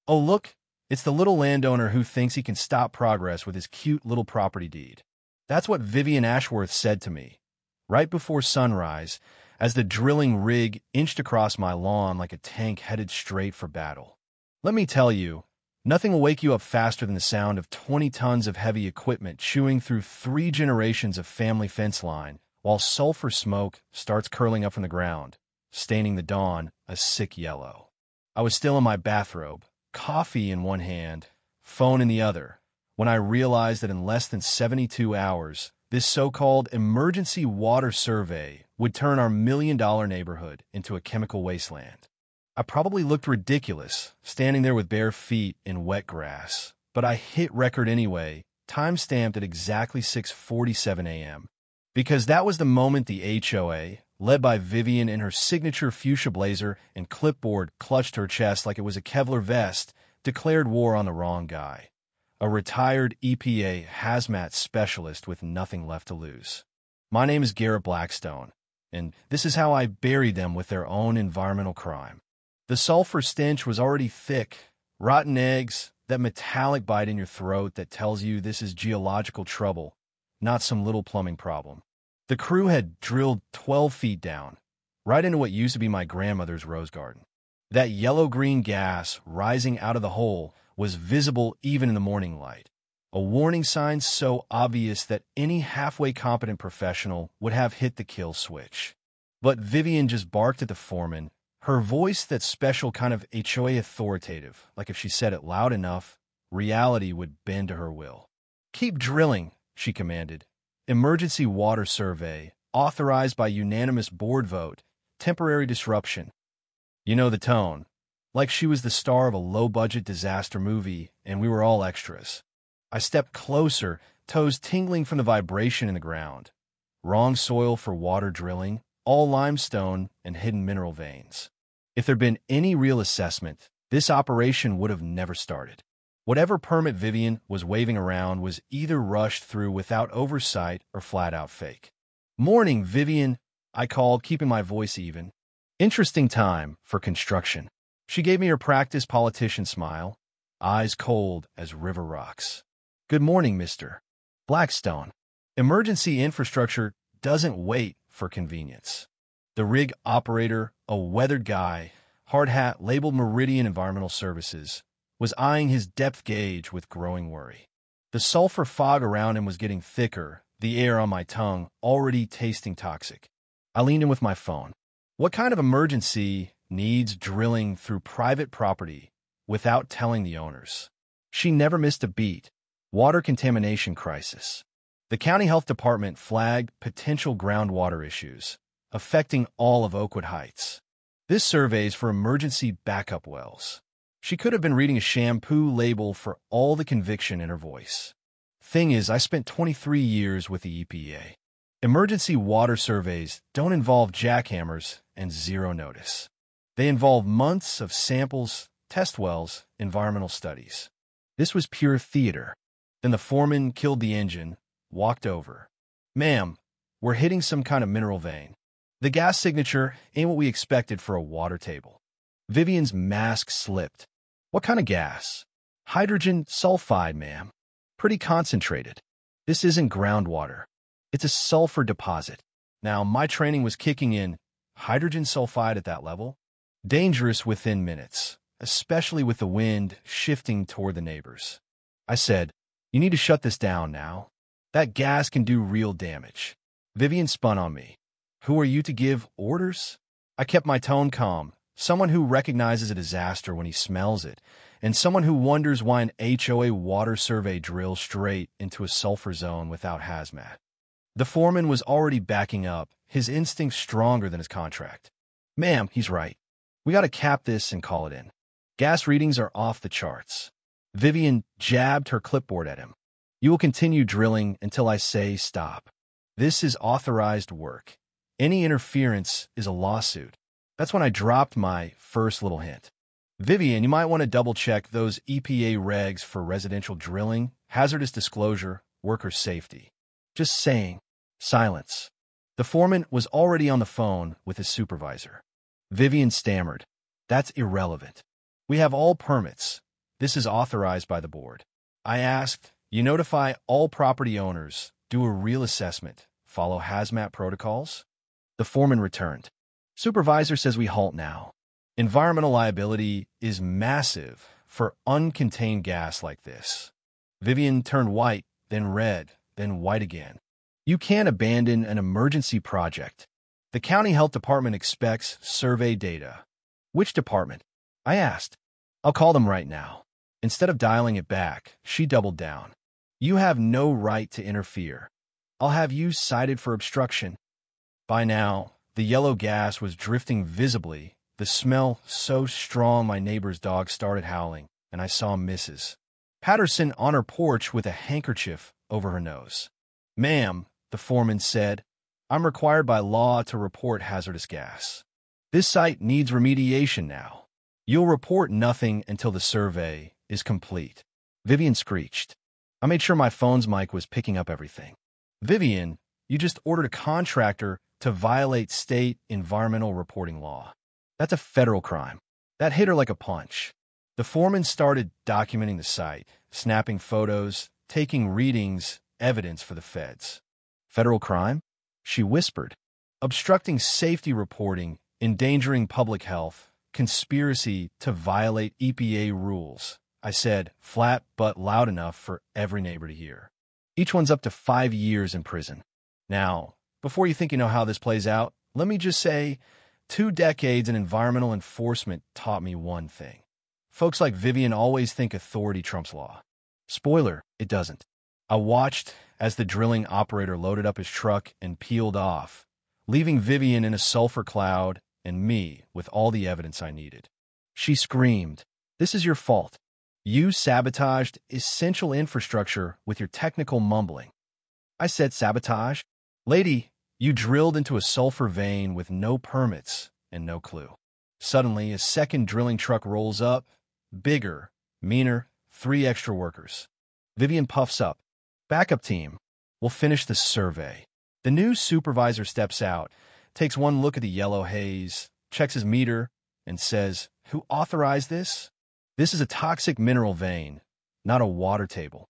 Oh, look, it's the little landowner who thinks he can stop progress with his cute little property deed. That's what Vivian Ashworth said to me, right before sunrise, as the drilling rig inched across my lawn like a tank headed straight for battle. Let me tell you, nothing will wake you up faster than the sound of 20 tons of heavy equipment chewing through 3 generations of family fence line, while sulfur smoke starts curling up from the ground, staining the dawn a sick yellow. I was still in my bathrobe, coffee in one hand, phone in the other, when I realized that in less than 72 hours, this so-called emergency water survey would turn our million-dollar neighborhood into a chemical wasteland. I probably looked ridiculous, standing there with bare feet in wet grass, but I hit record anyway, time-stamped at exactly 6:47 a.m. Because that was the moment the HOA, led by Vivian in her signature fuchsia blazer and clipboard clutched her chest like it was a Kevlar vest, declared war on the wrong guy. A retired EPA hazmat specialist with nothing left to lose. My name is Garrett Blackstone, and this is how I buried them with their own environmental crime. The sulfur stench was already thick, rotten eggs, that metallic bite in your throat that tells you this is geological trouble, not some little plumbing problem. The crew had drilled 12 feet down, right into what used to be my grandmother's rose garden. That yellow-green gas rising out of the hole was visible even in the morning light, a warning sign so obvious that any halfway competent professional would have hit the kill switch. But Vivian just barked at the foreman, her voice that special kind of HOA authoritative, like if she said it loud enough, reality would bend to her will. "Keep drilling," she commanded. "Emergency water survey, authorized by unanimous board vote, temporary disruption." You know the tone. Like she was the star of a low-budget disaster movie, and we were all extras. I stepped closer, toes tingling from the vibration in the ground. Wrong soil for water drilling, all limestone and hidden mineral veins. If there'd been any real assessment, this operation would have never started. Whatever permit Vivian was waving around was either rushed through without oversight or flat-out fake. "Morning, Vivian," I called, keeping my voice even. Interesting time for construction. She gave me her practiced politician smile, eyes cold as river rocks. "Good morning, Mr. Blackstone. Emergency infrastructure doesn't wait for convenience." The rig operator, a weathered guy, hard hat labeled Meridian Environmental Services, was eyeing his depth gauge with growing worry. The sulfur fog around him was getting thicker, the air on my tongue already tasting toxic. I leaned in with my phone. What kind of emergency needs drilling through private property without telling the owners? She never missed a beat. Water contamination crisis. The county health department flagged potential groundwater issues, affecting all of Oakwood Heights. This survey's for emergency backup wells. She could have been reading a shampoo label for all the conviction in her voice. Thing is, I spent 23 years with the EPA. Emergency water surveys don't involve jackhammers and zero notice. They involve months of samples, test wells, environmental studies. This was pure theater. Then the foreman killed the engine, walked over. "Ma'am, we're hitting some kind of mineral vein. The gas signature ain't what we expected for a water table." Vivian's mask slipped. "What kind of gas?" "Hydrogen sulfide, ma'am. Pretty concentrated. This isn't groundwater. It's a sulfur deposit." Now, my training was kicking in. Hydrogen sulfide at that level? Dangerous within minutes, especially with the wind shifting toward the neighbors. I said, "You need to shut this down now. That gas can do real damage." Vivian spun on me. "Who are you to give orders?" I kept my tone calm. Someone who recognizes a disaster when he smells it, and someone who wonders why an HOA water survey drills straight into a sulfur zone without hazmat. The foreman was already backing up, his instincts stronger than his contract. "Ma'am, he's right. We gotta cap this and call it in. Gas readings are off the charts." Vivian jabbed her clipboard at him. "You will continue drilling until I say stop. This is authorized work. Any interference is a lawsuit." That's when I dropped my first little hint. "Vivian, you might want to double-check those EPA regs for residential drilling, hazardous disclosure, worker safety." "Just saying." Silence. The foreman was already on the phone with his supervisor. Vivian stammered, "That's irrelevant. We have all permits. This is authorized by the board. I asked, you notify all property owners, do a real assessment, follow hazmat protocols? The foreman returned. Supervisor says we halt now. Environmental liability is massive for uncontained gas like this. Vivian turned white, then red, then white again. You can't abandon an emergency project. The county health department expects survey data. Which department? I asked. I'll call them right now. Instead of dialing it back, she doubled down. You have no right to interfere. I'll have you cited for obstruction. By now, the yellow gas was drifting visibly, the smell so strong my neighbor's dog started howling, and I saw Mrs. Patterson on her porch with a handkerchief over her nose. Ma'am, the foreman said, I'm required by law to report hazardous gas. This site needs remediation now. You'll report nothing until the survey is complete. Vivian screeched. I made sure my phone's mic was picking up everything. Vivian, you just ordered a contractor to violate state environmental reporting law. That's a federal crime. That hit her like a punch. The foreman started documenting the site, snapping photos, taking readings, evidence for the feds. Federal crime? She whispered. Obstructing safety reporting, endangering public health, conspiracy to violate EPA rules. I said, flat but loud enough for every neighbor to hear. Each one's up to 5 years in prison. Now, before you think you know how this plays out, let me just say, 2 decades in environmental enforcement taught me one thing. Folks like Vivian always think authority trumps law. Spoiler, it doesn't. I watched as the drilling operator loaded up his truck and peeled off, leaving Vivian in a sulfur cloud and me with all the evidence I needed. She screamed, "This is your fault. You sabotaged essential infrastructure with your technical mumbling." I said, "Sabotage? Lady, you drilled into a sulfur vein with no permits and no clue." Suddenly, a second drilling truck rolls up, bigger, meaner, 3 extra workers. Vivian puffs up. "Backup team, we'll finish the survey." The new supervisor steps out, takes one look at the yellow haze, checks his meter, and says, "Who authorized this? This is a toxic mineral vein, not a water table."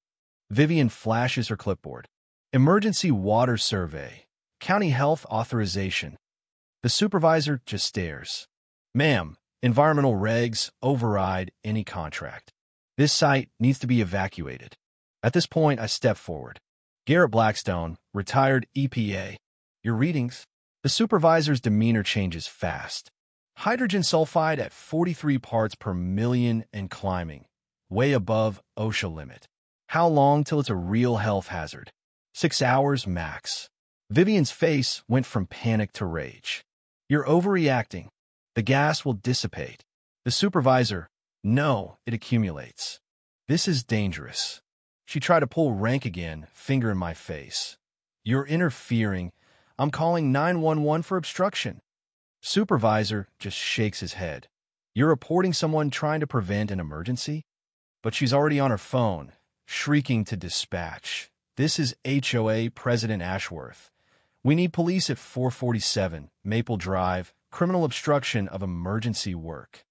Vivian flashes her clipboard. "Emergency water survey. County health authorization." The supervisor just stares. "Ma'am, environmental regs override any contract. This site needs to be evacuated." At this point, I step forward. "Garrett Blackstone, retired EPA. Your readings?" The supervisor's demeanor changes fast. Hydrogen sulfide at 43 parts per million and climbing, way above OSHA limit. How long till it's a real health hazard? 6 hours max. Vivian's face went from panic to rage. "You're overreacting. The gas will dissipate." The supervisor, "No, it accumulates. This is dangerous." She tried to pull rank again, finger in my face. "You're interfering. I'm calling 911 for obstruction." Supervisor just shakes his head. "You're reporting someone trying to prevent an emergency?" But she's already on her phone, shrieking to dispatch. "This is HOA President Ashworth. We need police at 447 Maple Drive, criminal obstruction of emergency work."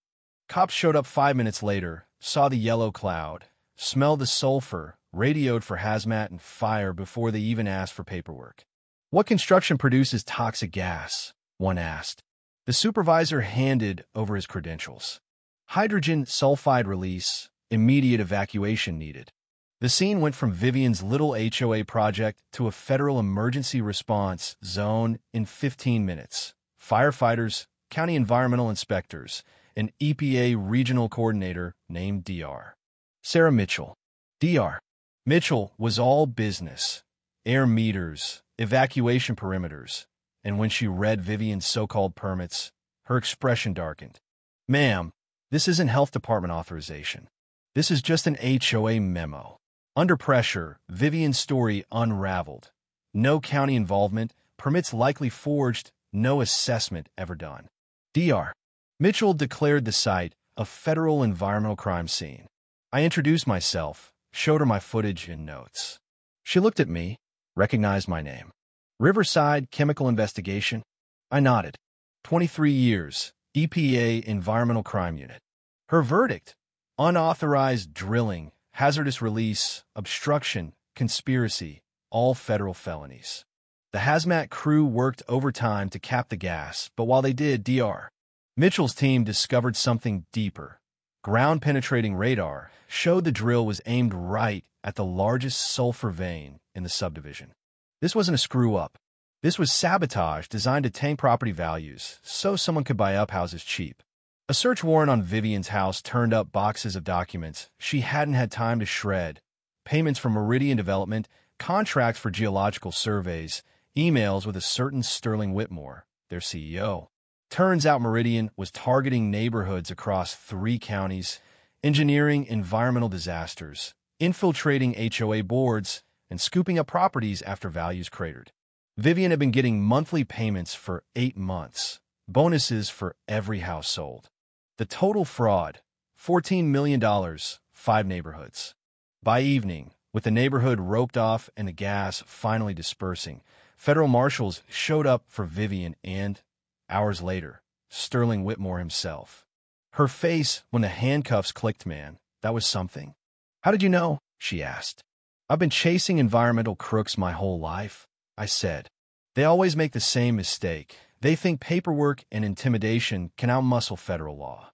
Cops showed up 5 minutes later, saw the yellow cloud, smelled the sulfur, radioed for hazmat and fire before they even asked for paperwork. "What construction produces toxic gas?" one asked. The supervisor handed over his credentials. "Hydrogen sulfide release, immediate evacuation needed." The scene went from Vivian's little HOA project to a federal emergency response zone in 15 minutes. Firefighters, county environmental inspectors, an EPA regional coordinator named Dr. Sarah Mitchell. Dr. Mitchell was all business, air meters, evacuation perimeters, and when she read Vivian's so-called permits, her expression darkened. "Ma'am, this isn't health department authorization. This is just an HOA memo." Under pressure, Vivian's story unraveled. No county involvement, permits likely forged, no assessment ever done. Dr. Mitchell declared the site a federal environmental crime scene. I introduced myself, showed her my footage and notes. She looked at me, recognized my name. "Riverside Chemical Investigation?" I nodded. 23 years, EPA Environmental Crime Unit. Her verdict? Unauthorized drilling, hazardous release, obstruction, conspiracy, all federal felonies. The hazmat crew worked overtime to cap the gas, but while they did, Dr. Mitchell's team discovered something deeper. Ground-penetrating radar showed the drill was aimed right at the largest sulfur vein in the subdivision. This wasn't a screw-up. This was sabotage designed to tank property values so someone could buy up houses cheap. A search warrant on Vivian's house turned up boxes of documents she hadn't had time to shred, payments from Meridian Development, contracts for geological surveys, emails with a certain Sterling Whitmore, their CEO. Turns out Meridian was targeting neighborhoods across 3 counties, engineering environmental disasters, infiltrating HOA boards, and scooping up properties after values cratered. Vivian had been getting monthly payments for 8 months, bonuses for every house sold. The total fraud, $14 million, 5 neighborhoods. By evening, with the neighborhood roped off and the gas finally dispersing, federal marshals showed up for Vivian and, hours later, Sterling Whitmore himself. Her face when the handcuffs clicked, man, that was something. "How did you know?" she asked. "I've been chasing environmental crooks my whole life," I said. "They always make the same mistake. They think paperwork and intimidation can outmuscle federal law."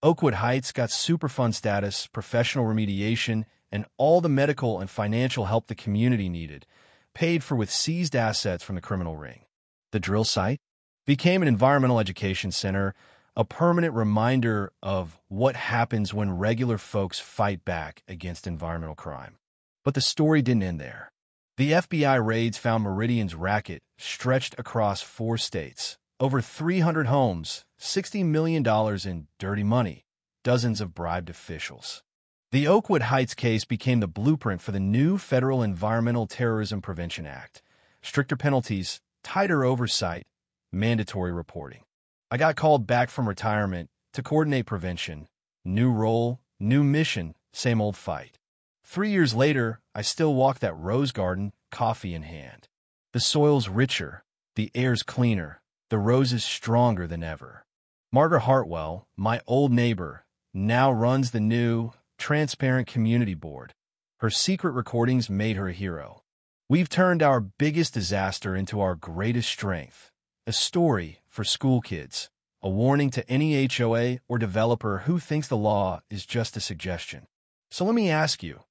Oakwood Heights got Superfund status, professional remediation, and all the medical and financial help the community needed, paid for with seized assets from the criminal ring. The drill site became an environmental education center, a permanent reminder of what happens when regular folks fight back against environmental crime. But the story didn't end there. The FBI raids found Meridian's racket stretched across 4 states, over 300 homes, $60 million in dirty money, dozens of bribed officials. The Oakwood Heights case became the blueprint for the new Federal Environmental Terrorism Prevention Act. Stricter penalties, tighter oversight, mandatory reporting. I got called back from retirement to coordinate prevention. New role, new mission, same old fight. 3 years later, I still walk that rose garden, coffee in hand. The soil's richer, the air's cleaner, the roses stronger than ever. Margaret Hartwell, my old neighbor, now runs the new, transparent community board. Her secret recordings made her a hero. We've turned our biggest disaster into our greatest strength. A story for school kids. A warning to any HOA or developer who thinks the law is just a suggestion. So let me ask you,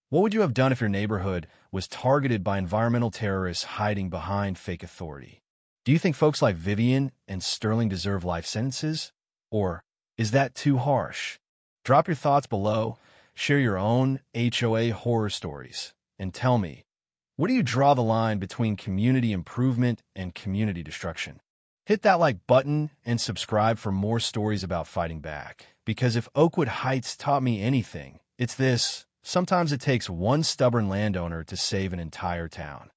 what would you have done if your neighborhood was targeted by environmental terrorists hiding behind fake authority? Do you think folks like Vivian and Sterling deserve life sentences? Or is that too harsh? Drop your thoughts below, share your own HOA horror stories, and tell me, where do you draw the line between community improvement and community destruction? Hit that like button and subscribe for more stories about fighting back. Because if Oakwood Heights taught me anything, it's this: sometimes it takes one stubborn landowner to save an entire town.